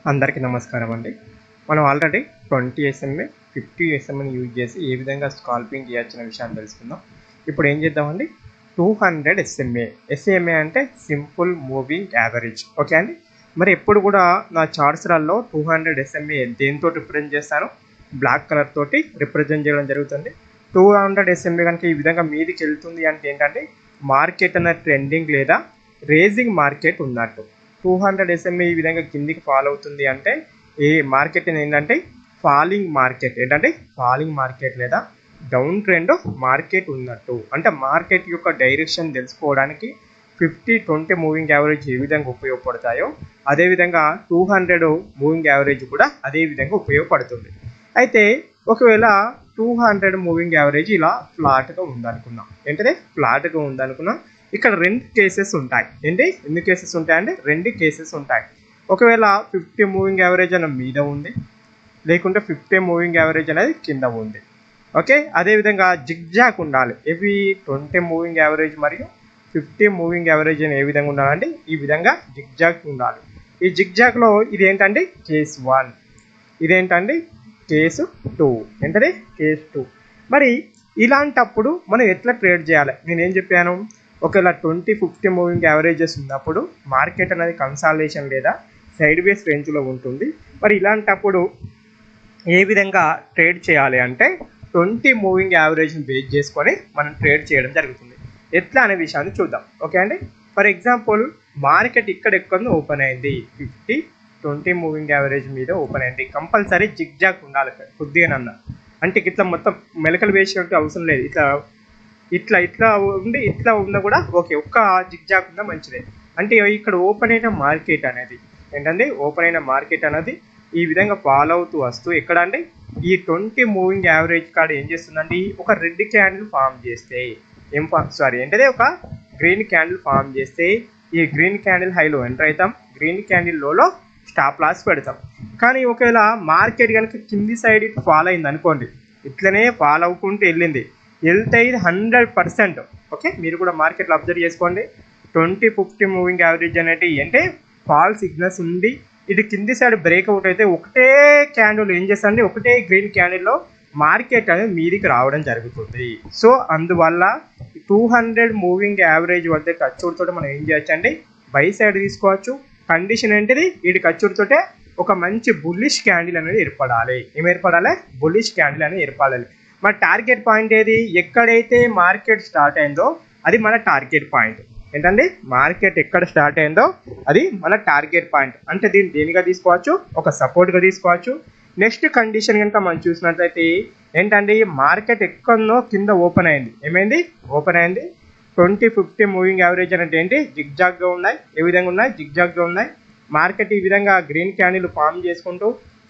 అందరికీ నమస్కారం అండి. మనం ఆల్రెడీ 20 SMA 50 SMని యూజ్ చేసి ఏ విధంగా స్కాల్పింగ్ చేయొచ్చనే విషయాన్ని తెలుసుకుందాం. ఇప్పుడు ఏం చేద్దామండి, 200 SMA అంటే సింపుల్ మూవింగ్ యావరేజ్. ఓకే అండి. మరి ఎప్పుడు కూడా నా చార్ట్స్లలో 200 SMA దేనితో రిప్రజెంట్ చేస్తాను, బ్లాక్ కలర్ తోటి రిప్రజెంట్ చేయడం జరుగుతుంది. 200 SMA కనుక ఈ విధంగా మీదికి వెళ్తుంది అంటే ఏంటంటే మార్కెట్ అన్న ట్రెండింగ్ లేదా రేజింగ్ మార్కెట్ ఉన్నట్టు. 200 SMA ఈ విధంగా కిందికి ఫాల్ అవుతుంది అంటే ఈ మార్కెట్ ఏంటంటే ఫాలింగ్ మార్కెట్, ఏంటంటే ఫాలింగ్ మార్కెట్ లేదా డౌన్ ట్రెండ్ మార్కెట్ ఉన్నట్టు. అంటే మార్కెట్ యొక్క డైరెక్షన్ తెలుసుకోవడానికి 50-20 మూవింగ్ యావరేజ్ ఏ విధంగా ఉపయోగపడతాయో అదేవిధంగా 200 మూవింగ్ యావరేజ్ కూడా అదే విధంగా ఉపయోగపడుతుంది. అయితే ఒకవేళ 200 మూవింగ్ యావరేజ్ ఇలా ఫ్లాట్గా ఉందనుకున్నాం, ఏంటంటే ఫ్లాట్గా ఉందనుకున్నాం, ఇక్కడ రెండు కేసెస్ ఉంటాయి. ఏంటి ఎన్ని కేసెస్ ఉంటాయంటే రెండు కేసెస్ ఉంటాయి. ఒకవేళ 50 మూవింగ్ యావరేజ్ అన్న మీద ఉంది, లేకుంటే 50 మూవింగ్ యావరేజ్ అనేది కింద ఉంది. ఓకే, అదేవిధంగా జిగ్జాగ్ ఉండాలి. ఇవి 20 మూవింగ్ యావరేజ్ మరియు 50 మూవింగ్ యావరేజ్ అని ఏ విధంగా ఉండాలంటే ఈ విధంగా జిగ్జాగ్ ఉండాలి. ఈ జిగ్జాగ్లో ఇది ఏంటంటే కేస్ 1, ఇదేంటంటే కేసు 2, ఏంటంటే కేసు 2. మరి ఇలాంటప్పుడు మనం ఎట్లా ట్రేడ్ చేయాలి, నేనేం చెప్పాను, ఒకవేళ 20-50 మూవింగ్ యావరేజెస్ ఉన్నప్పుడు మార్కెట్ అనేది కన్సాలిడేషన్ లేదా సైడ్ వేస్ రేంజ్లో ఉంటుంది. మరి ఇలాంటప్పుడు ఏ విధంగా ట్రేడ్ చేయాలి అంటే 20 మూవింగ్ యావరేజ్ని బేస్ చేసుకొని మనం ట్రేడ్ చేయడం జరుగుతుంది. ఎట్లా అనే విషయాన్ని చూద్దాం. ఓకే అండి. ఫర్ ఎగ్జాంపుల్ మార్కెట్ ఇక్కడ ఎక్కడ ఓపెన్ అయింది, 50-20 మూవింగ్ యావరేజ్ మీద ఓపెన్ అయింది. కంపల్సరీ జిగ్జాగ్ ఉండాలి కొద్దిగానన్నా, అంటే ఇట్లా మొత్తం మెలకలు వేసేటువంటి అవసరం లేదు. ఇట్లా ఇట్లా ఉండి ఇట్లా ఉన్నా కూడా ఓకే, ఒక్క జిగ్జాగ్ ఉన్నా మంచిదే. అంటే ఇక్కడ ఓపెన్ అయిన మార్కెట్ అనేది ఏంటంటే ఓపెన్ అయిన మార్కెట్ అనేది ఈ విధంగా ఫాలో అవుతూ వస్తూ ఎక్కడ అంటే ఈ 20 మూవింగ్ యావరేజ్ కాడ ఏం చేస్తుందండి, ఒక రెడ్ క్యాండిల్ ఫామ్ చేస్తే ఏంటంటే ఒక గ్రీన్ క్యాండిల్ ఫామ్ చేస్తే ఈ గ్రీన్ క్యాండిల్ హైలో ఎంటర్ అవుతాం, గ్రీన్ క్యాండిల్ లోలో స్టాప్ లాస్ పెడతాం. కానీ ఒకవేళ మార్కెట్ కనుక కింది సైడ్ ఫాలో అయింది అనుకోండి, ఇట్లనే ఫాలో అవ్వకుంటూ వెళ్తే ఇది 100%. ఓకే, మీరు కూడా మార్కెట్లో అబ్జర్వ్ చేసుకోండి. 20-50 మూవింగ్ యావరేజ్ అనేది అంటే ఫాల్ సిగ్నల్స్ ఉంది, ఇది కింది సైడ్ బ్రేక్అవుట్ అయితే ఒకటే క్యాండిల్ ఏం చేస్తుంది, ఒకటే గ్రీన్ క్యాండిల్లో మార్కెట్ అనేది మీదికి రావడం జరుగుతుంది. సో అందువల్ల 200 మూవింగ్ యావరేజ్ వద్ద ఖర్చుతో మనం ఏం చేయొచ్చు అంటే బై సైడ్ తీసుకోవచ్చు. కండిషన్ ఏంటిది, వీడి ఖర్చుతోటే ఒక మంచి బుల్లిష్ క్యాండిల్ అనేది ఏర్పడాలి. ఏం ఏర్పడాలి, బుల్లిష్ క్యాండిల్ అనేది ఏర్పడాలి. మన టార్గెట్ పాయింట్ ఏది, ఎక్కడైతే మార్కెట్ స్టార్ట్ అయిందో అది మన టార్గెట్ పాయింట్. ఏంటంటే మార్కెట్ ఎక్కడ స్టార్ట్ అయిందో అది మన టార్గెట్ పాయింట్. అంటే దీన్ని దేనిగా తీసుకోవచ్చు, ఒక సపోర్ట్గా తీసుకోవచ్చు. నెక్స్ట్ కండిషన్ కనుక మనం చూసినట్లయితే ఏంటంటే మార్కెట్ ఎక్కడో కింద ఓపెన్ అయింది, ఏమైంది ఓపెన్ అయింది. 20-50 మూవింగ్ యావరేజ్ అంటే ఏంటి, జిగ్జాగ్గా ఉన్నాయి. ఏ విధంగా ఉన్నాయి, జిగ్జాగ్గా ఉన్నాయి. మార్కెట్ ఈ విధంగా గ్రీన్ క్యాండిల్ ఫామ్ చేసుకుంటూ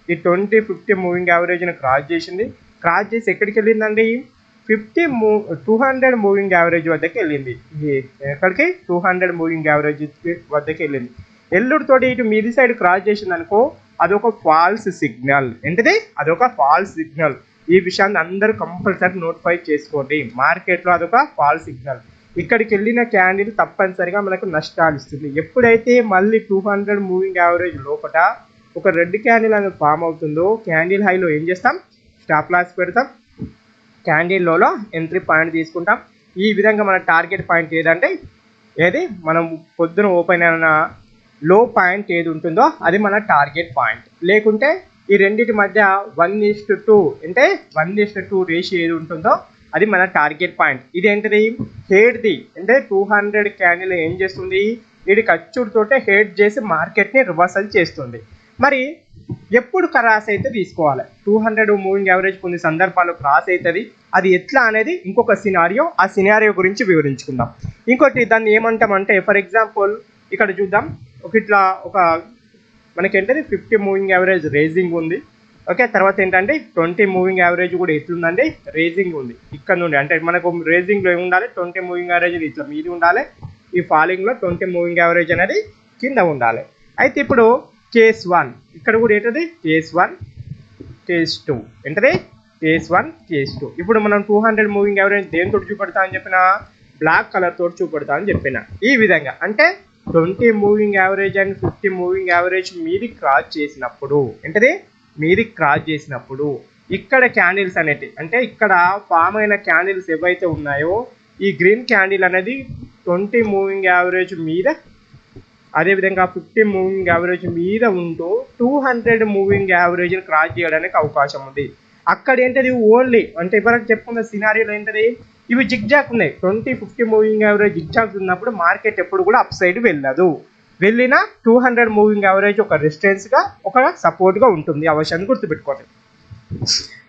ఈ 20-50 మూవింగ్ యావరేజ్ని క్రాస్ చేసింది. క్రాస్ చేసి ఎక్కడికి వెళ్ళిందండి, 200 మూవింగ్ యావరేజ్ వద్దకి వెళ్ళింది. ఎక్కడికి, 200 మూవింగ్ యావరేజ్ వద్దకి వెళ్ళింది. ఎల్లుడితోటి ఇటు మీది సైడ్ క్రాస్ చేసింది అనుకో, అదొక ఫాల్స్ సిగ్నల్. ఏంటిది, అదొక ఫాల్స్ సిగ్నల్. ఈ విషయాన్ని అందరూ కంపల్సరీ నోటిఫై చేసుకోండి. మార్కెట్లో అదొక ఫాల్స్ సిగ్నల్. ఇక్కడికి వెళ్ళిన క్యాండిల్ తప్పనిసరిగా మనకు నష్టాలు ఇస్తుంది. ఎప్పుడైతే మళ్ళీ 200 మూవింగ్ యావరేజ్ లోపల ఒక రెడ్ క్యాండిల్ అనేది ఫామ్ అవుతుందో క్యాండిల్ హైలో ఏం చేస్తాం, స్టాప్ లాస్ పెడతాం, క్యాండిల్ లోలో ఎంట్రీ పాయింట్ తీసుకుంటాం. ఈ విధంగా మన టార్గెట్ పాయింట్ ఏదంటే ఏది, మనం పొద్దున ఓపెన్ అయిన లో పాయింట్ ఏది ఉంటుందో అది మన టార్గెట్ పాయింట్. లేకుంటే ఈ రెండింటి మధ్య 1:2 అంటే 1:2 రేషియో ఏది ఉంటుందో అది మన టార్గెట్ పాయింట్. ఇది ఏంటిది, హెడ్ది. అంటే 200 క్యాండిల్ ఏం చేస్తుంది, ఇది ఖర్చుతోటే హెడ్ చేసి మార్కెట్ని రివర్సల్ చేస్తుంది. మరి ఎప్పుడు క్రాస్ అయితే తీసుకోవాలి, 200 మూవింగ్ యావరేజ్ కొన్ని సందర్భాల్లో క్రాస్ అవుతుంది. అది ఎట్లా అనేది ఇంకొక సినారియో, ఆ సినారియో గురించి వివరించుకుందాం. ఇంకోటి దాన్ని ఏమంటామంటే, ఫర్ ఎగ్జాంపుల్ ఇక్కడ చూద్దాం, ఒక మనకేంటది 50 మూవింగ్ యావరేజ్ రేజింగ్ ఉంది. ఓకే, తర్వాత ఏంటంటే 20 మూవింగ్ యావరేజ్ కూడా ఎట్లుందండి, రేజింగ్ ఉంది. ఇక్కడ నుండి అంటే మనకు రేజింగ్లో ఏమి ఉండాలి, 20 మూవింగ్ యావరేజ్ ఇట్లా మీది ఉండాలి, ఈ ఫాలింగ్లో 20 మూవింగ్ యావరేజ్ అనేది కింద ఉండాలి. అయితే ఇప్పుడు కేస్ 1 ఇక్కడ కూడా ఏంటది, కేస్ 1 కేస్ 2 ఏంటది, కేస్ 1 కేస్ 2. ఇప్పుడు మనం 200 మూవింగ్ యావరేజ్ దేనితో చూపెడతా అని చెప్పిన, బ్లాక్ కలర్ తోటి చూపెడతా అని చెప్పిన. ఈ విధంగా అంటే 20 moving average and 50 moving average మీది క్రాస్ చేసినప్పుడు ఏంటది మీది క్రాస్ చేసినప్పుడు ఇక్కడ క్యాండిల్స్ అనేటి అంటే ఇక్కడ ఫామ్ అయిన క్యాండిల్స్ ఏవైతే ఉన్నాయో ఈ గ్రీన్ క్యాండిల్ అనేది 20 మూవింగ్ యావరేజ్ మీద అదేవిధంగా 50 మూవింగ్ యావరేజ్ మీద ఉంటూ 200 మూవింగ్ యావరేజ్ని క్రాస్ చేయడానికి అవకాశం ఉంది. అక్కడ ఏంటది ఓన్లీ అంటే ఇప్పటివరకు చెప్పుకున్న సినారియోలో ఏంటది ఇవి జిగ్జాక్ ఉన్నాయి. 20-50 మూవింగ్ యావరేజ్ జిగ్జాక్ ఉన్నప్పుడు మార్కెట్ ఎప్పుడు కూడా అప్ సైడ్ వెళ్ళదు. వెళ్ళిన 200 మూవింగ్ యావరేజ్ ఒక రెసిస్టెన్స్గా ఒక సపోర్ట్గా ఉంటుంది. ఆ విషయాన్ని గుర్తుపెట్టుకోండి.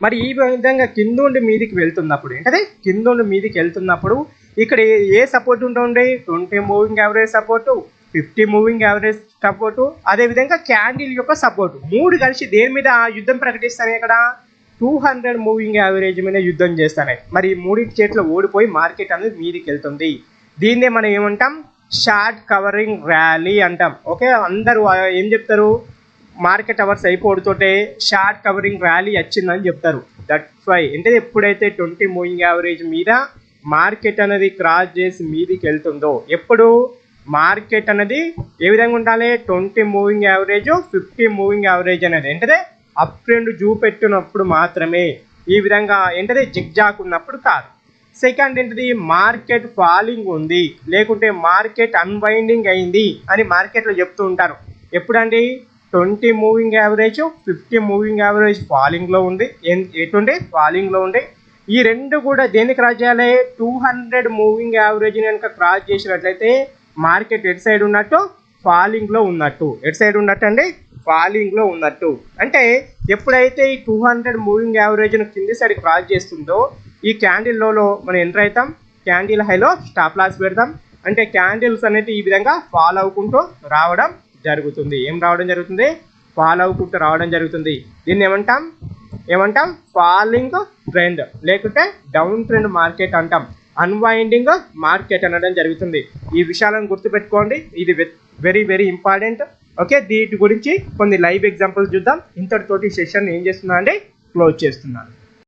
మరి ఈ విధంగా కిందుండి మీదికి వెళ్తున్నప్పుడు ఏంటది కిందుండి మీదికి వెళ్తున్నప్పుడు ఇక్కడ ఏ సపోర్ట్ ఉంటుంది 20 moving average support 50 moving average support అదేవిధంగా క్యాండిల్ యొక్క సపోర్టు మూడు కలిసి దేని మీద యుద్ధం ప్రకటిస్తాయి ఇక్కడ 200 మూవింగ్ యావరేజ్ మీద యుద్ధం చేస్తాయి. మరి ఈ మూడింటి చేతిలో ఓడిపోయి మార్కెట్ అనేది మీదికి వెళ్తుంది. దీన్నే మనం ఏమంటాం షార్ట్ కవరింగ్ ర్యాలీ అంటాం. ఓకే అందరూ ఏం చెప్తారు మార్కెట్ అవర్స్ అయిపోతుంటే షార్ట్ కవరింగ్ ర్యాలీ వచ్చిందని చెప్తారు. దట్స్ వై అంటే ఎప్పుడైతే 20 మూవింగ్ యావరేజ్ మీద మార్కెట్ అనేది క్రాస్ చేసి మీదికి వెళ్తుందో ఎప్పుడు మార్కెట్ అనేది ఏ విధంగా ఉండాలి 20 మూవింగ్ యావరేజ్ 50 మూవింగ్ యావరేజ్ అనేది ఏంటది అప్ ట్రెండ్ చూపెట్టినప్పుడు మాత్రమే ఈ విధంగా ఏంటది జిగ్జాక్ ఉన్నప్పుడు కాదు. సెకండ్ ఏంటది మార్కెట్ ఫాలింగ్ ఉంది లేకుంటే మార్కెట్ అన్వైండింగ్ అయింది అని మార్కెట్లో చెప్తూ ఉంటారు. ఎప్పుడండి 20 మూవింగ్ యావరేజ్ 50 మూవింగ్ యావరేజ్ ఫాలింగ్లో ఉంది ఎటువంటి ఫాలింగ్లో ఉంది. ఈ రెండు కూడా దేన్ని క్రాస్ చేయాలి 200 మూవింగ్ యావరేజ్ కనుక క్రాస్ చేసినట్లయితే మార్కెట్ ఎటు సైడ్ ఉన్నట్టు ఫాలింగ్లో ఉన్నట్టు. ఎటు సైడ్ ఉన్నట్టు అండి ఫాలింగ్లో ఉన్నట్టు. అంటే ఎప్పుడైతే ఈ 200 మూవింగ్ యావరేజ్ను కింది సైడ్ క్రాస్ చేస్తుందో ఈ క్యాండిల్లో మనం ఎంటర్ అవుతాం. క్యాండిల్ హైలో స్టాప్ లాస్ పెడతాం. అంటే క్యాండిల్స్ అనేది ఈ విధంగా ఫాలో అవ్వకుంటూ రావడం జరుగుతుంది. ఏం రావడం జరుగుతుంది ఫాలో అవ్వకుంటూ రావడం జరుగుతుంది. దీన్ని ఏమంటాం ఫాలింగ్ ట్రెండ్ లేకుంటే డౌన్ ట్రెండ్ మార్కెట్ అంటాం. అన్వైండింగ్ మార్కెట్ అనడం జరుగుతుంది. ఈ విషయాలను గుర్తుపెట్టుకోండి. ఇది వెరీ వెరీ ఇంపార్టెంట్. ఓకే వీటి గురించి కొన్ని లైవ్ ఎగ్జాంపుల్స్ చూద్దాం. ఇంతటితోటి సెషన్ ఏం చేస్తున్నా అంటే క్లోజ్ చేస్తున్నాను.